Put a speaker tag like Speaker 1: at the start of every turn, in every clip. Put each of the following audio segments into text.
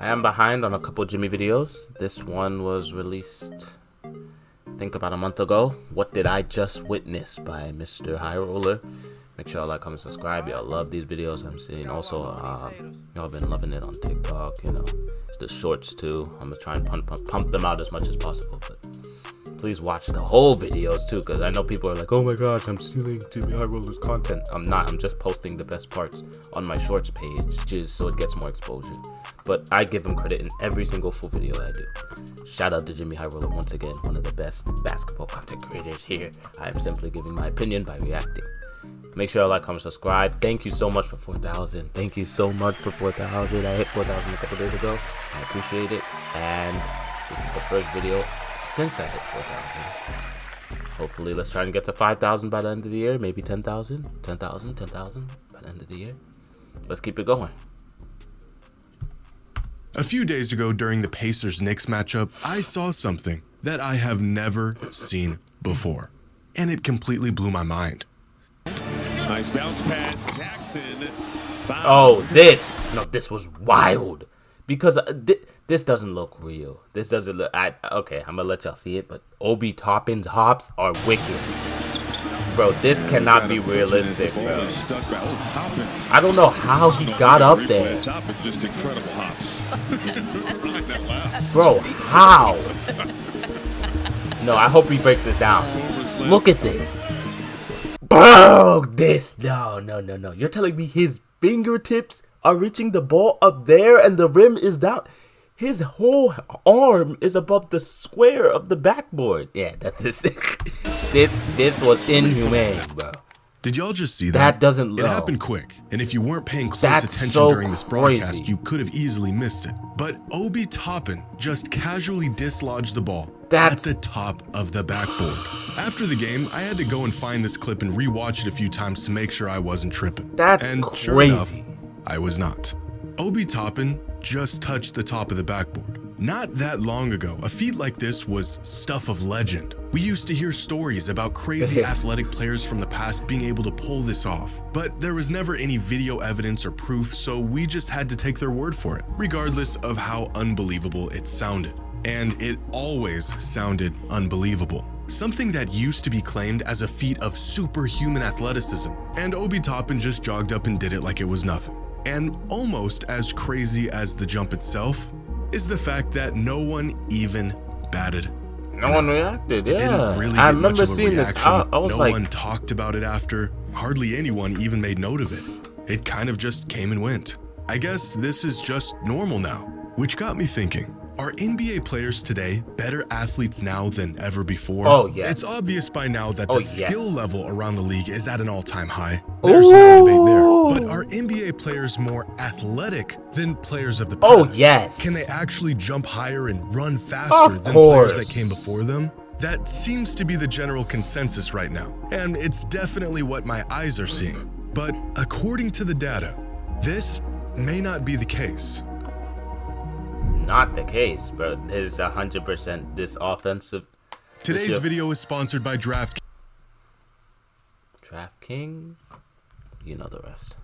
Speaker 1: I am behind on a couple Jimmy videos. This one was released, I think, about a month ago. What Did I Just Witness by Mr. Highroller. Make sure y'all like, comment, subscribe. Y'all love these videos I'm seeing. Also, y'all been loving it on TikTok, you know, the shorts too. I'm gonna try and pump them out as much as possible, but please watch the whole videos too, because I know people are like, oh my gosh, I'm stealing JxmyHighroler's content. I'm not. I'm just posting the best parts on my shorts page just so it gets more exposure. But I give him credit in every single full video I do. Shout out to JxmyHighroller once again, one of the best basketball content creators here. I am simply giving my opinion by reacting. Make sure you like, comment, subscribe. Thank you so much for 4,000. Thank you so much for 4,000. I hit 4,000 a couple days ago. I appreciate it. And this is the first video since I hit 4,000. Hopefully, let's try and get to 5,000 by the end of the year. Maybe 10,000, 10,000, 10,000 by the end of the year. Let's keep it going.
Speaker 2: A few days ago during the Pacers-Knicks matchup, I saw something that I have never seen before, and it completely blew my mind.
Speaker 3: Nice bounce pass, Jackson.
Speaker 1: Oh, this was wild, because this doesn't look real. This doesn't look. Okay, I'm gonna let y'all see it, but Obi Toppin's hops are wicked, bro. This cannot be realistic, bro. I don't know how he got up there,
Speaker 3: Just incredible hops.
Speaker 1: bro. How? No, I hope he breaks this down. Look at this. Bro, no. You're telling me his fingertips are reaching the ball up there and the rim is down? His whole arm is above the square of the backboard. Yeah, this was inhumane, bro.
Speaker 2: Did y'all just see that?
Speaker 1: That doesn't look.
Speaker 2: It happened quick, and if you weren't paying close
Speaker 1: That's
Speaker 2: attention
Speaker 1: so
Speaker 2: during this broadcast,
Speaker 1: crazy.
Speaker 2: you could have easily missed it. But Obi Toppin just casually dislodged the ball at the top of the backboard. After the game, I had to go and find this clip and rewatch it a few times to make sure I wasn't tripping.
Speaker 1: That's
Speaker 2: and
Speaker 1: crazy.
Speaker 2: Sure enough, I was not. Obi Toppin just touched the top of the backboard. Not that long ago, a feat like this was stuff of legend. We used to hear stories about crazy athletic players from the past being able to pull this off, but there was never any video evidence or proof, so we just had to take their word for it, regardless of how unbelievable it sounded. And it always sounded unbelievable. Something that used to be claimed as a feat of superhuman athleticism, and Obi Toppin just jogged up and did it like it was nothing. And almost as crazy as the jump itself is the fact that no one even batted.
Speaker 1: No one reacted, yeah.
Speaker 2: It didn't really
Speaker 1: I
Speaker 2: get
Speaker 1: remember
Speaker 2: much of a
Speaker 1: seeing
Speaker 2: reaction.
Speaker 1: this. I was
Speaker 2: no
Speaker 1: like,
Speaker 2: one talked about it after. Hardly anyone even made note of it. It kind of just came and went. I guess this is just normal now, which got me thinking. Are NBA players today better athletes now than ever before?
Speaker 1: Oh, yes.
Speaker 2: It's obvious by now that the skill level around the league is at an all-time high.
Speaker 1: There's
Speaker 2: There's no debate there. But are NBA players more athletic than players of the past?
Speaker 1: Oh, yes.
Speaker 2: Can they actually jump higher and run faster than players that came before them? That seems to be the general consensus right now, and it's definitely what my eyes are seeing. But according to the data, this may not be the case.
Speaker 1: Not the case, bro. There's 100% this offensive.
Speaker 2: Today's video is sponsored by DraftKings.
Speaker 1: DraftKings? You know the rest.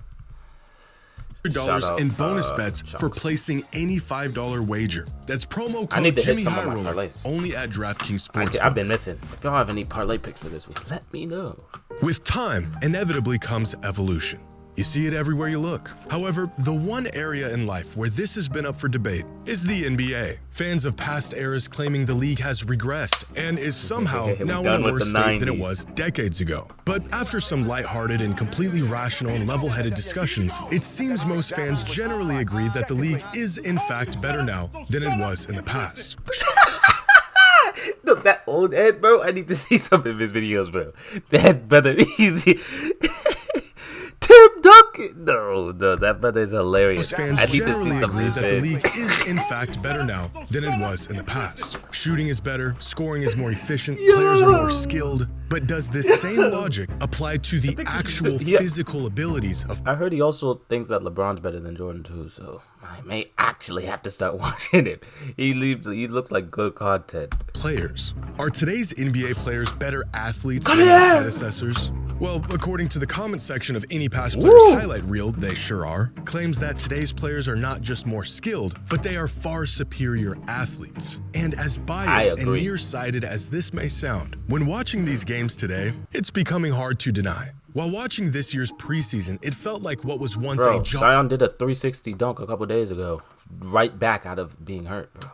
Speaker 2: $100 in bonus bets for placing any $5 wager. That's promo
Speaker 1: I need
Speaker 2: code
Speaker 1: to hit some of my
Speaker 2: JxmyHighroller
Speaker 1: parlays.
Speaker 2: only at DraftKings Sportsbook.
Speaker 1: I've been missing. If y'all have any parlay picks for this week, let me know.
Speaker 2: With time, inevitably comes evolution. You see it everywhere you look. However, the one area in life where this has been up for debate is the NBA. Fans of past eras claiming the league has regressed and is somehow now in a worse state than it was decades ago. But after some lighthearted and completely rational and level-headed discussions, it seems most fans generally agree that the league is in fact better now than it was in the past.
Speaker 1: Look, that old head, bro. I need to see some of his videos, bro. That brother, easy. Tim Duncan. No, that brother is hilarious.
Speaker 2: Fans
Speaker 1: I need to see
Speaker 2: generally
Speaker 1: some of
Speaker 2: agree
Speaker 1: his
Speaker 2: that the
Speaker 1: vids.
Speaker 2: league is in fact better now than it was in the past. Shooting is better, scoring is more efficient, players are more skilled. But does this same logic apply to the actual physical abilities of...
Speaker 1: I heard he also thinks that LeBron's better than Jordan too, so I may actually have to start watching it. He looks like good content.
Speaker 2: players? Are today's NBA players better athletes than their predecessors? Well, according to the comment section of any past player's highlight reel, they sure are, claims that today's players are not just more skilled, but they are far superior athletes. And as biased and nearsighted as this may sound, when watching these games today, it's becoming hard to deny. While watching this year's preseason, it felt like what was once a job.
Speaker 1: Zion did a 360 dunk a couple days ago, right back out of being hurt, bro.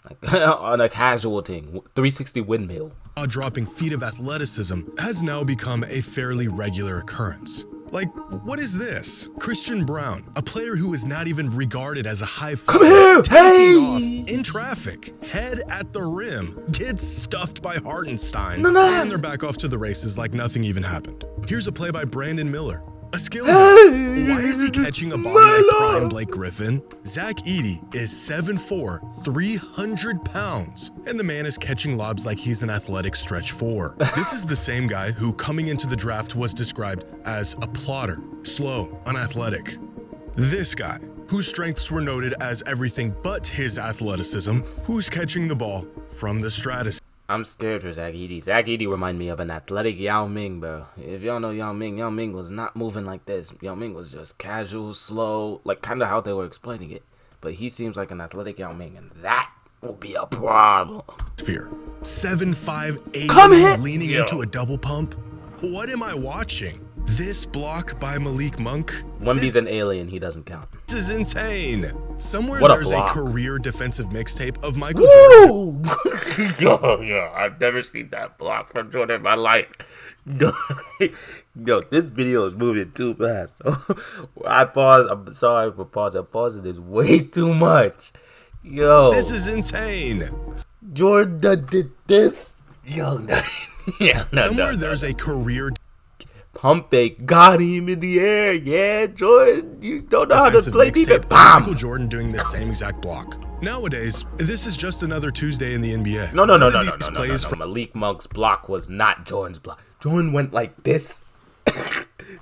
Speaker 1: Like on a casual thing, 360 windmill.
Speaker 2: Dropping feat of athleticism has now become a fairly regular occurrence. Like, what is this? Christian Brown, a player who is not even regarded as a high flyer, taking off in traffic, head at the rim, gets stuffed by Hartenstein, and they're back off to the races like nothing even happened. Here's a play by Brandon Miller. A skill. Why is he catching a body like prime Blake Griffin? Zach Edey is 7'4", 300 pounds, and the man is catching lobs like he's an athletic stretch 4. This is the same guy who, coming into the draft, was described as a plotter, slow, unathletic. This guy, whose strengths were noted as everything but his athleticism, who's catching the ball from the stratosphere.
Speaker 1: I'm scared for Zach Edey. Zach Edey remind me of an athletic Yao Ming, bro. If y'all know Yao Ming was not moving like this. Yao Ming was just casual, slow, like kind of how they were explaining it. But he seems like an athletic Yao Ming, and that will be a problem.
Speaker 2: 7'5", leaning into a double pump. What am I watching? This block by Malik Monk?
Speaker 1: Wemby's an alien, he doesn't count.
Speaker 2: This is insane. Somewhere
Speaker 1: What a
Speaker 2: there's
Speaker 1: block.
Speaker 2: a career defensive mixtape of Michael Jordan.
Speaker 1: Yo, I've never seen that block from Jordan in my life. Yo, this video is moving too fast. I paused. I'm sorry for pausing. I'm pausing this way too much. Yo.
Speaker 2: This is insane.
Speaker 1: Jordan did this. Yo,
Speaker 2: Somewhere there's a career
Speaker 1: pump fake, got him in the air. Yeah, Jordan, you don't know how to play defense.
Speaker 2: Michael Jordan doing the same exact block. Nowadays, this is just another Tuesday in the NBA.
Speaker 1: No. Malik Monk's block was not Jordan's block. Jordan went like this.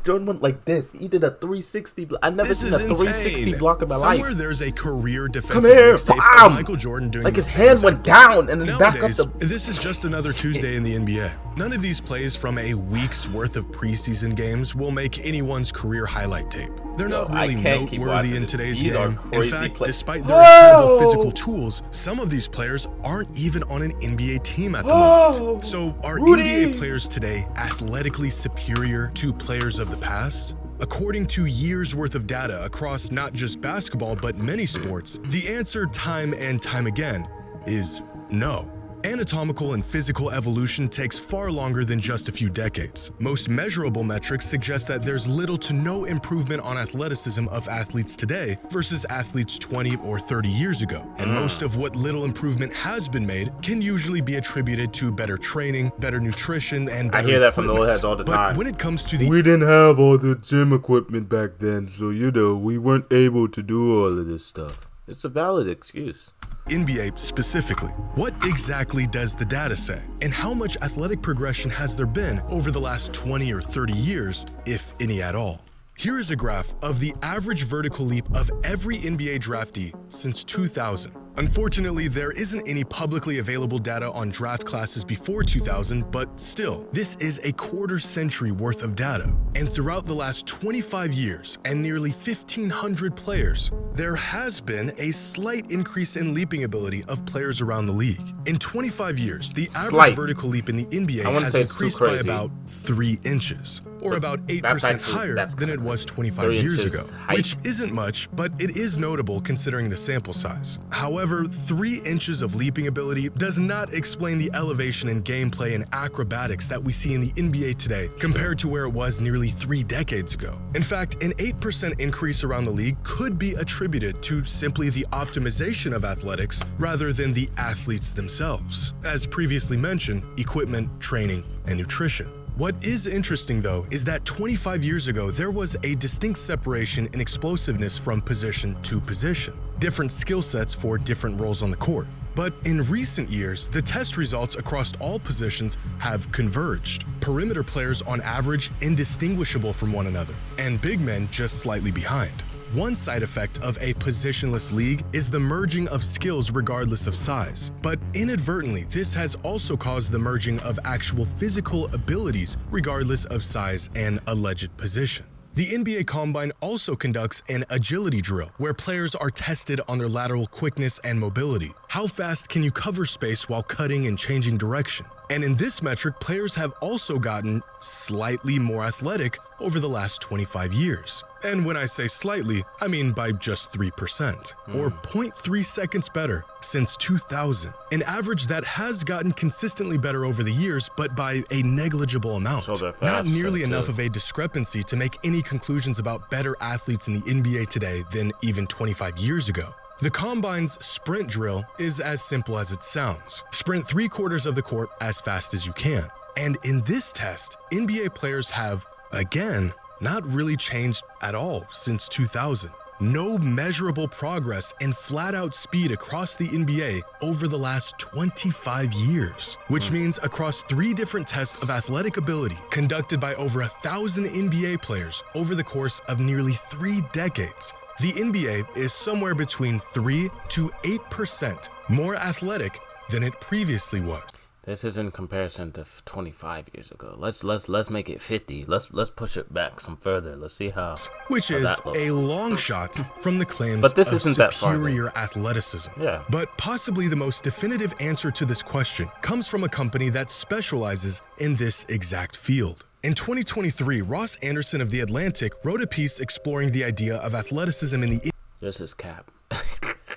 Speaker 1: Jordan went like this. He did a 360 block. I've never seen a 360 block in my life.
Speaker 2: Somewhere there's a career defensive mixtape of Michael Jordan doing
Speaker 1: like his hand went down and then back up the...
Speaker 2: This is just another Tuesday in the NBA. None of these plays from a week's worth of preseason games will make anyone's career highlight tape. They're not really noteworthy in today's game. In fact, despite their incredible physical tools, some of these players aren't even on an NBA team at the moment. So are NBA players today athletically superior to players of the past? According to years worth of data across not just basketball but many sports, the answer time and time again is no. Anatomical and physical evolution takes far longer than just a few decades. Most measurable metrics suggest that there's little to no improvement on athleticism of athletes today versus athletes 20 or 30 years ago. And most of what little improvement has been made can usually be attributed to better training, better nutrition, and better
Speaker 1: I hear that from the old heads all the time.
Speaker 2: But when it comes to the...
Speaker 1: We didn't have all the gym equipment back then, so we weren't able to do all of this stuff. It's a valid excuse.
Speaker 2: NBA specifically, what exactly does the data say? And how much athletic progression has there been over the last 20 or 30 years, if any at all? Here is a graph of the average vertical leap of every NBA draftee since 2000. Unfortunately, there isn't any publicly available data on draft classes before 2000, but still, this is a quarter century worth of data. And throughout the last 25 years and nearly 1,500 players, there has been a slight increase in leaping ability of players around the league. In 25 years, the average vertical leap in the NBA has increased by about 3 inches, or about 8% higher than it was 25 years ago, which isn't much, but it is notable considering the sample size. However, 3 inches of leaping ability does not explain the elevation in gameplay and acrobatics that we see in the NBA today compared to where it was nearly 3 decades ago. In fact, an 8% increase around the league could be attributed to simply the optimization of athletics rather than the athletes themselves. As previously mentioned, equipment, training, and nutrition. What is interesting, though, is that 25 years ago, there was a distinct separation in explosiveness from position to position. different skill sets for different roles on the court. But in recent years, the test results across all positions have converged. Perimeter players on average indistinguishable from one another, and big men just slightly behind. One side effect of a positionless league is the merging of skills regardless of size. But inadvertently, this has also caused the merging of actual physical abilities regardless of size and alleged position. The NBA Combine also conducts an agility drill, where players are tested on their lateral quickness and mobility. How fast can you cover space while cutting and changing direction? And in this metric, players have also gotten slightly more athletic over the last 25 years. And when I say slightly, I mean by just 3%, or 0.3 seconds better since 2000. An average that has gotten consistently better over the years, but by a negligible amount. Not nearly enough of a discrepancy to make any conclusions about better athletes in the NBA today than even 25 years ago. The Combine's sprint drill is as simple as it sounds. Sprint 3/4 of the court as fast as you can. And in this test, NBA players have, again, not really changed at all since 2000. No measurable progress in flat-out speed across the NBA over the last 25 years, which means across 3 different tests of athletic ability conducted by over 1,000 NBA players over the course of nearly 3 decades. The NBA is somewhere between 3 to 8% more athletic than it previously was.
Speaker 1: This is in comparison to 25 years ago. Let's make it 50. Let's push it back some further. Let's see how.
Speaker 2: Which is a long shot from the claims
Speaker 1: but this
Speaker 2: of
Speaker 1: isn't that far,
Speaker 2: superior athleticism.
Speaker 1: Yeah.
Speaker 2: But possibly the most definitive answer to this question comes from a company that specializes in this exact field. In 2023, Ross Anderson of The Atlantic wrote a piece exploring the idea of athleticism in the...
Speaker 1: This is cap.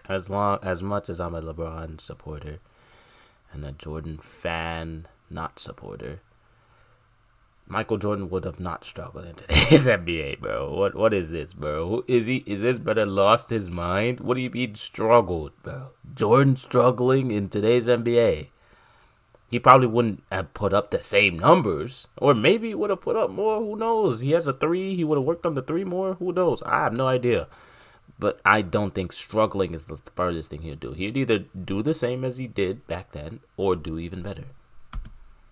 Speaker 1: As much as I'm a LeBron supporter and a Jordan fan, not supporter, Michael Jordan would have not struggled in today's NBA, bro. What is this, bro? Who is he? Is this brother lost his mind? What do you mean struggled, bro? Jordan struggling in today's NBA. He probably wouldn't have put up the same numbers, or maybe he would have put up more. Who knows? He has a 3. He would have worked on the 3 more. Who knows? I have no idea. But I don't think struggling is the furthest thing he'll do. He'd either do the same as he did back then or do even better.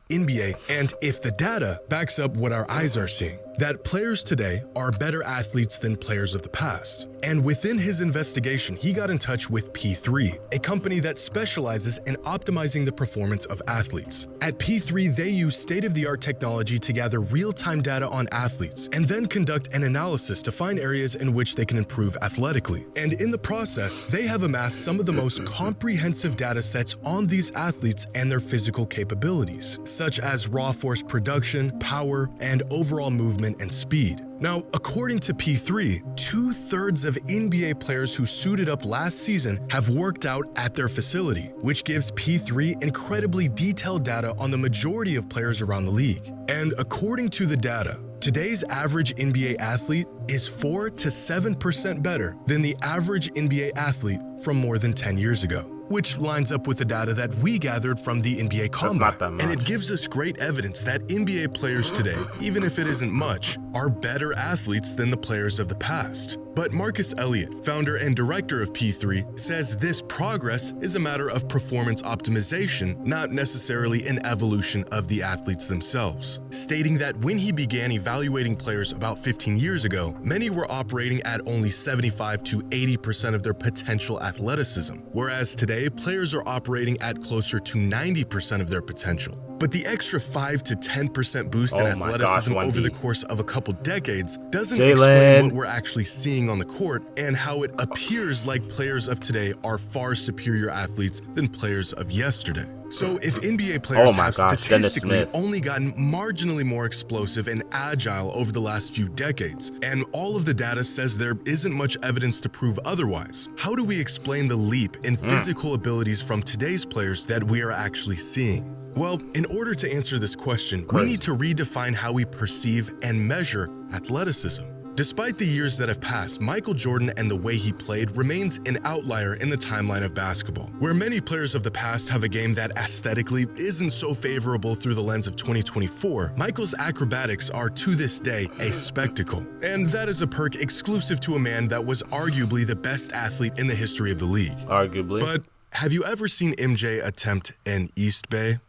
Speaker 2: NBA, and if the data backs up what our eyes are seeing, that players today are better athletes than players of the past. And within his investigation, he got in touch with P3, a company that specializes in optimizing the performance of athletes. At P3, they use state-of-the-art technology to gather real-time data on athletes and then conduct an analysis to find areas in which they can improve athletically. And in the process, they have amassed some of the most comprehensive data sets on these athletes and their physical capabilities, such as raw force production, power, and overall movement and speed. Now, according to P3, 2/3 of NBA players who suited up last season have worked out at their facility, which gives P3 incredibly detailed data on the majority of players around the league. And according to the data, today's average NBA athlete is 4 to 7% better than the average NBA athlete from more than 10 years ago, which lines up with the data that we gathered from the NBA Combine. And it gives us great evidence that NBA players today, even if it isn't much, are better athletes than the players of the past. But Marcus Elliott, founder and director of P3, says this progress is a matter of performance optimization, not necessarily an evolution of the athletes themselves, stating that when he began evaluating players about 15 years ago, many were operating at only 75 to 80% of their potential athleticism, whereas today players are operating at closer to 90% of their potential. But the extra 5 to 10% boost in athleticism over the course of a couple decades doesn't explain what we're actually seeing on the court and how it appears like players of today are far superior athletes than players of yesterday. So if NBA players have statistically only gotten marginally more explosive and agile over the last few decades, and all of the data says there isn't much evidence to prove otherwise, how do we explain the leap in physical abilities from today's players that we are actually seeing? Well, in order to answer this question, we need to redefine how we perceive and measure athleticism. Despite the years that have passed, Michael Jordan and the way he played remains an outlier in the timeline of basketball. Where many players of the past have a game that aesthetically isn't so favorable through the lens of 2024, Michael's acrobatics are to this day a spectacle. And that is a perk exclusive to a man that was arguably the best athlete in the history of the league.
Speaker 1: Arguably.
Speaker 2: But have you ever seen MJ attempt an East Bay?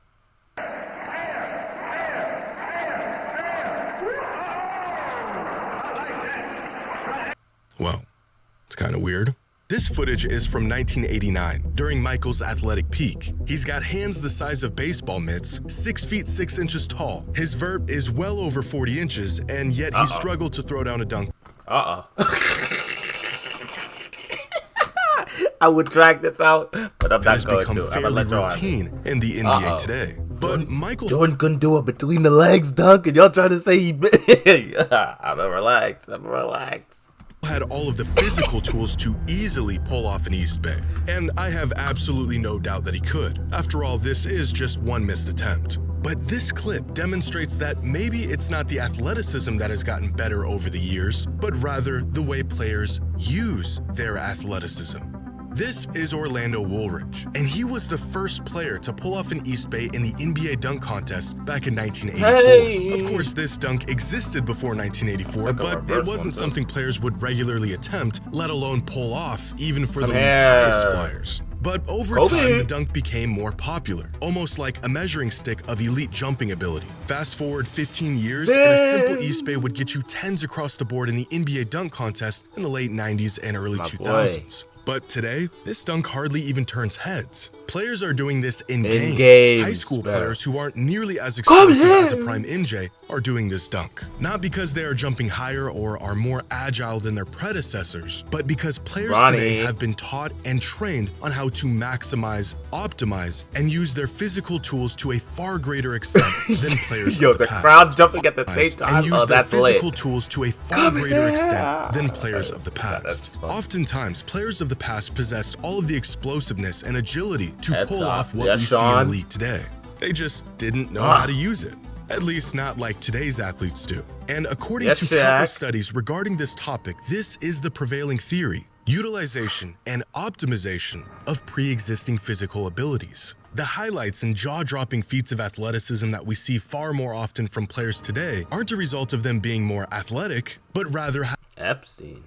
Speaker 2: Well, it's kind of weird. This footage is from 1989, during Michael's athletic peak. He's got hands the size of baseball mitts, 6 feet 6 inches tall. His vert is well over 40 inches, and yet he struggled to throw down a dunk.
Speaker 1: I would drag this out, but I'm
Speaker 2: That
Speaker 1: not
Speaker 2: has
Speaker 1: going
Speaker 2: become
Speaker 1: to. I'm
Speaker 2: fairly
Speaker 1: gonna let
Speaker 2: routine in the NBA today. But Michael
Speaker 1: Jordan couldn't do it between the legs dunk, and y'all trying to say he... I'm relaxed.
Speaker 2: had all of the physical tools to easily pull off an East Bay, and I have absolutely no doubt that he could. After all, this is just one missed attempt. But this clip demonstrates that maybe it's not the athleticism that has gotten better over the years, but rather the way players use their athleticism. This is Orlando Woolridge, and he was the first player to pull off an East Bay in the NBA dunk contest back in 1984.
Speaker 1: Hey.
Speaker 2: Of course, this dunk existed before 1984,
Speaker 1: like a
Speaker 2: but it
Speaker 1: reverse
Speaker 2: wasn't
Speaker 1: one,
Speaker 2: something players would regularly attempt, let alone pull off, even for the
Speaker 1: Come
Speaker 2: league's
Speaker 1: here.
Speaker 2: highest flyers. But over
Speaker 1: Kobe.
Speaker 2: time, the dunk became more popular, almost like a measuring stick of elite jumping ability. Fast forward 15 years, and a simple East Bay would get you 10s across the board in the NBA dunk contest in the late 90s and early
Speaker 1: My
Speaker 2: 2000s. But today, this dunk hardly even turns heads. Players are doing this in
Speaker 1: games.
Speaker 2: games. High school players who aren't nearly as explosive as a prime NJ are doing this dunk. Not because they are jumping higher or are more agile than their predecessors, but because players today have been taught and trained on how to maximize, optimize, and use their physical tools to a far greater extent than players
Speaker 1: Yo,
Speaker 2: of the
Speaker 1: the
Speaker 2: past.
Speaker 1: crowd jumping at the same time.
Speaker 2: And use
Speaker 1: Oh,
Speaker 2: their
Speaker 1: that's
Speaker 2: physical
Speaker 1: lit.
Speaker 2: tools to a far greater extent than players of the
Speaker 1: that's
Speaker 2: past.
Speaker 1: fun.
Speaker 2: Oftentimes, players of the past possessed all of the explosiveness and agility to
Speaker 1: Heads
Speaker 2: pull
Speaker 1: up.
Speaker 2: off what
Speaker 1: Yeah,
Speaker 2: we see in
Speaker 1: Sean.
Speaker 2: the league today. They just didn't know how to use it. At least not like today's athletes do. And according
Speaker 1: Yes,
Speaker 2: to
Speaker 1: Shaq.
Speaker 2: countless studies regarding this topic, this is the prevailing theory: utilization and optimization of pre-existing physical abilities. The highlights and jaw-dropping feats of athleticism that we see far more often from players today aren't a result of them being more athletic, but rather
Speaker 1: Epstein.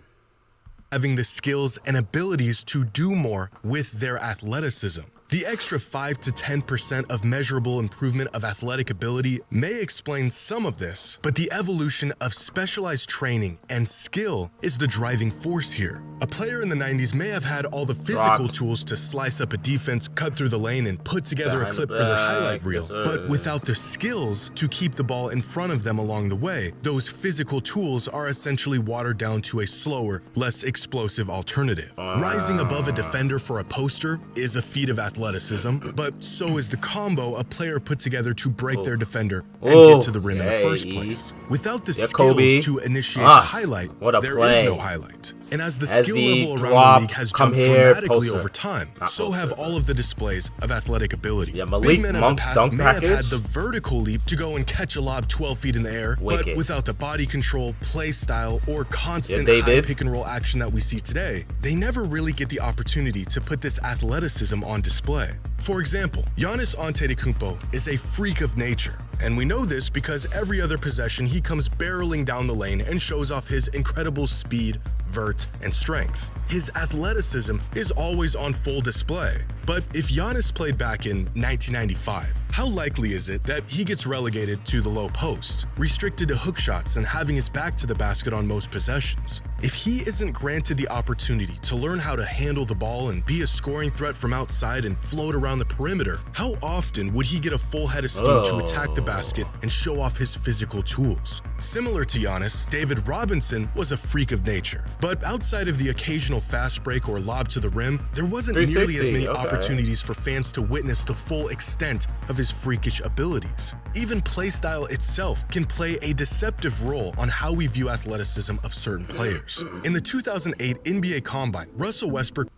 Speaker 2: having the skills and abilities to do more with their athleticism. The extra 5 to 10% of measurable improvement of athletic ability may explain some of this, but the evolution of specialized training and skill is the driving force here. A player in the 90s may have had all the physical tools to slice up a defense, cut through the lane, and put together a
Speaker 1: Behind
Speaker 2: clip
Speaker 1: the
Speaker 2: for their
Speaker 1: back,
Speaker 2: highlight reel,
Speaker 1: yes, sir.
Speaker 2: but without the skills to keep the ball in front of them along the way, those physical tools are essentially watered down to a slower, less explosive alternative. Rising above a defender for a poster is a feat of athleticism, but so is the combo a player put together to break their defender and get to the rim in the first place. Without the skills
Speaker 1: Kobe.
Speaker 2: to initiate
Speaker 1: Us.
Speaker 2: the highlight,
Speaker 1: What a
Speaker 2: there
Speaker 1: play.
Speaker 2: is no highlight. And as the
Speaker 1: As
Speaker 2: skill
Speaker 1: he
Speaker 2: level around the
Speaker 1: dropped,
Speaker 2: league has
Speaker 1: come
Speaker 2: jumped
Speaker 1: here,
Speaker 2: dramatically
Speaker 1: poster.
Speaker 2: over time,
Speaker 1: Not
Speaker 2: so have
Speaker 1: poster.
Speaker 2: all of the displays of athletic ability.
Speaker 1: Yeah, Malik
Speaker 2: Big men of the
Speaker 1: Monk's
Speaker 2: past
Speaker 1: dunk
Speaker 2: may have had
Speaker 1: package.
Speaker 2: the vertical leap to go and catch a lob 12 feet in the air, but
Speaker 1: Wicked.
Speaker 2: without the body control, play style, or constant
Speaker 1: Yeah,
Speaker 2: high
Speaker 1: David.
Speaker 2: pick and roll action that we see today, they never really get the opportunity to put this athleticism on display. For example, Giannis Antetokounmpo is a freak of nature, and we know this because every other possession he comes barreling down the lane and shows off his incredible speed, vert, and strength. His athleticism is always on full display. But if Giannis played back in 1995, how likely is it that he gets relegated to the low post, restricted to hook shots and having his back to the basket on most possessions? If he isn't granted the opportunity to learn how to handle the ball and be a scoring threat from outside and float around the perimeter, how often would he get a full head of steam to attack the basket and show off his physical tools? Similar to Giannis, David Robinson was a freak of nature. But outside of the occasional fast break or lob to the rim, there wasn't nearly as
Speaker 1: 360,
Speaker 2: many
Speaker 1: okay.
Speaker 2: opportunities for fans to witness the full extent of his freakish abilities. Even playstyle itself can play a deceptive role on how we view athleticism of certain players. In the 2008 NBA Combine, Russell Westbrook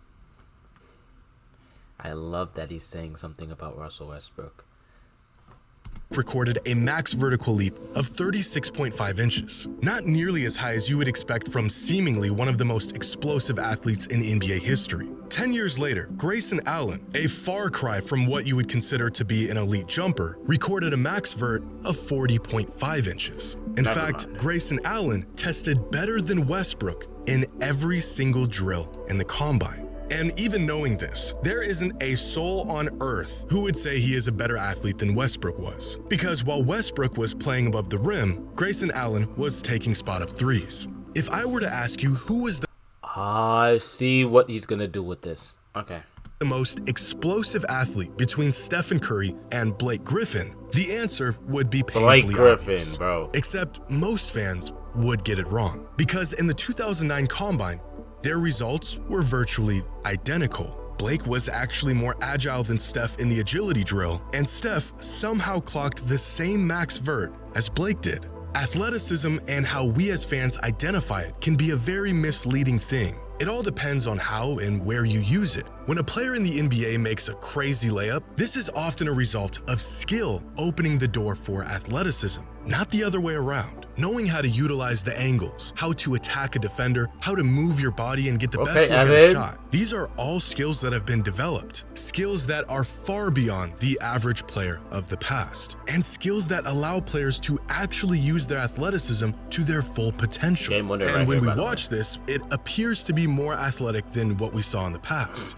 Speaker 1: I love that he's saying something about Russell Westbrook.
Speaker 2: recorded a max vertical leap of 36.5 inches. Not nearly as high as you would expect from seemingly one of the most explosive athletes in NBA history. 10 years later, Grayson Allen, a far cry from what you would consider to be an elite jumper, recorded a max vert of 40.5 inches. In fact, Grayson Allen tested better than Westbrook in every single drill in the combine. And even knowing this, there isn't a soul on earth who would say he is a better athlete than Westbrook was. Because while Westbrook was playing above the rim, Grayson Allen was taking spot-up threes. If I were to ask you who was
Speaker 1: I see what he's gonna do with this. Okay.
Speaker 2: the most explosive athlete between Stephen Curry and Blake Griffin, the answer would be painfully
Speaker 1: Blake Griffin,
Speaker 2: obvious.
Speaker 1: bro.
Speaker 2: Except most fans would get it wrong. Because in the 2009 Combine, their results were virtually identical. Blake was actually more agile than Steph in the agility drill, and Steph somehow clocked the same max vert as Blake did. Athleticism and how we as fans identify it can be a very misleading thing. It all depends on how and where you use it. When a player in the NBA makes a crazy layup, this is often a result of skill opening the door for athleticism, not the other way around. Knowing how to utilize the angles, how to attack a defender, how to move your body and get the best look at a shot. These are all skills that have been developed, skills that are far beyond the average player of the past, and skills that allow players to actually use their athleticism to their full potential. And when we watch this, it appears to be more athletic than what we saw in the past.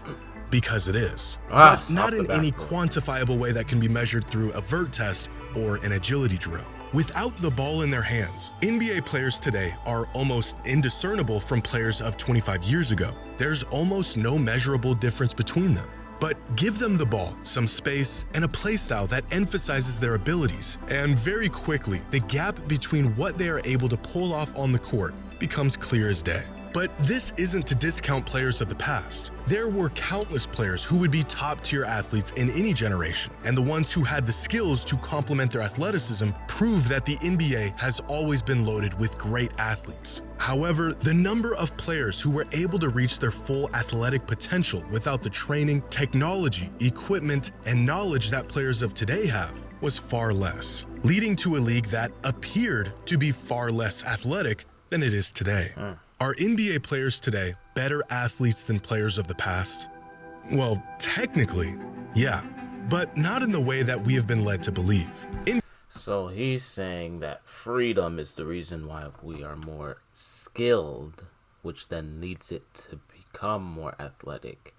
Speaker 2: Because it is. But not in any quantifiable way that can be measured through a vert test or an agility drill. Without the ball in their hands, NBA players today are almost indiscernible from players of 25 years ago. There's almost no measurable difference between them. But give them the ball, some space, and a playstyle that emphasizes their abilities, and very quickly, the gap between what they are able to pull off on the court becomes clear as day. But this isn't to discount players of the past. There were countless players who would be top-tier athletes in any generation, and the ones who had the skills to complement their athleticism prove that the NBA has always been loaded with great athletes. However, the number of players who were able to reach their full athletic potential without the training, technology, equipment, and knowledge that players of today have was far less, leading to a league that appeared to be far less athletic than it is today. Are NBA players today better athletes than players of the past? Well, technically, yeah, but not in the way that we have been led to believe.
Speaker 1: So he's saying that freedom is the reason why we are more skilled, which then leads it to become more athletic.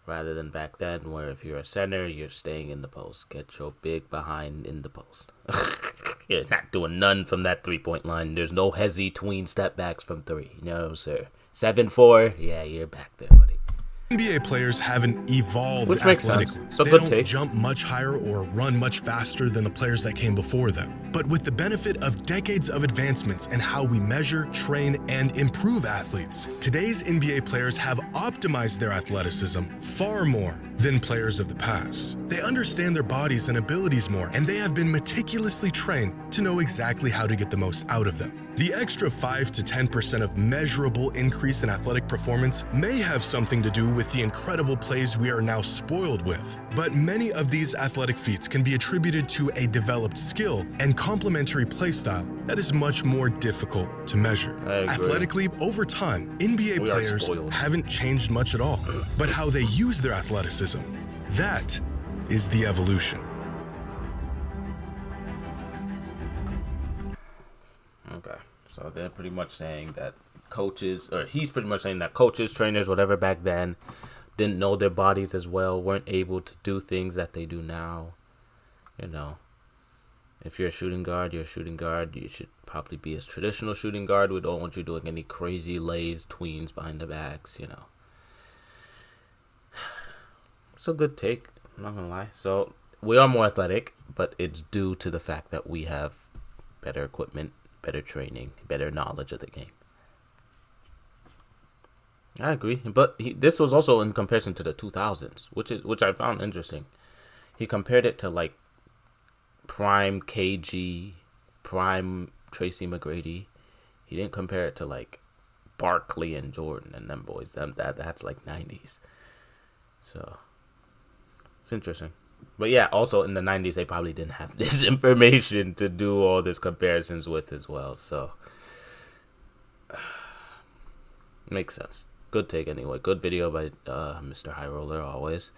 Speaker 1: Rather than back then where if you're a center, you're staying in the post. Get your big behind in the post. You're not doing none from that three-point line. There's no hezzy tween step backs from three. No, sir. 7-4. Yeah, you're back there, buddy.
Speaker 2: NBA players haven't evolved
Speaker 1: Which makes
Speaker 2: athletically.
Speaker 1: sense. So
Speaker 2: they don't jump much higher or run much faster than the players that came before them. But with the benefit of decades of advancements in how we measure, train, and improve athletes, today's NBA players have optimized their athleticism far more than players of the past. They understand their bodies and abilities more, and they have been meticulously trained to know exactly how to get the most out of them. The extra 5 to 10% of measurable increase in athletic performance may have something to do with the incredible plays we are now spoiled with, but many of these athletic feats can be attributed to a developed skill and complementary playstyle that is much more difficult to measure. Athletically, over time, NBA players haven't changed much at all, but how they use their athleticism, that is the evolution.
Speaker 1: Okay, so they're pretty much saying that coaches, or he's pretty much saying that coaches, trainers, whatever back then, didn't know their bodies as well, weren't able to do things that they do now. You know, if you're a shooting guard, you're a shooting guard. You should probably be a traditional shooting guard. We don't want you doing any crazy lays, tweens behind the backs, you know. It's a good take, I'm not gonna lie. So we are more athletic, but it's due to the fact that we have better equipment, better training, better knowledge of the game. I agree, but this was also in comparison to the 2000s, which I found interesting. He compared it to like prime KG, prime Tracy McGrady. He didn't compare it to like Barkley and Jordan and them boys. That's like 90s. So it's interesting. But yeah, also in the 90s, they probably didn't have this information to do all this comparisons with as well. So, makes sense. Good take anyway. Good video by Mr. High Roller always.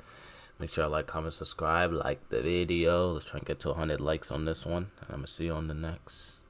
Speaker 1: Make sure to like, comment, subscribe, like the video. Let's try and get to 100 likes on this one. And I'm going to see you on the next.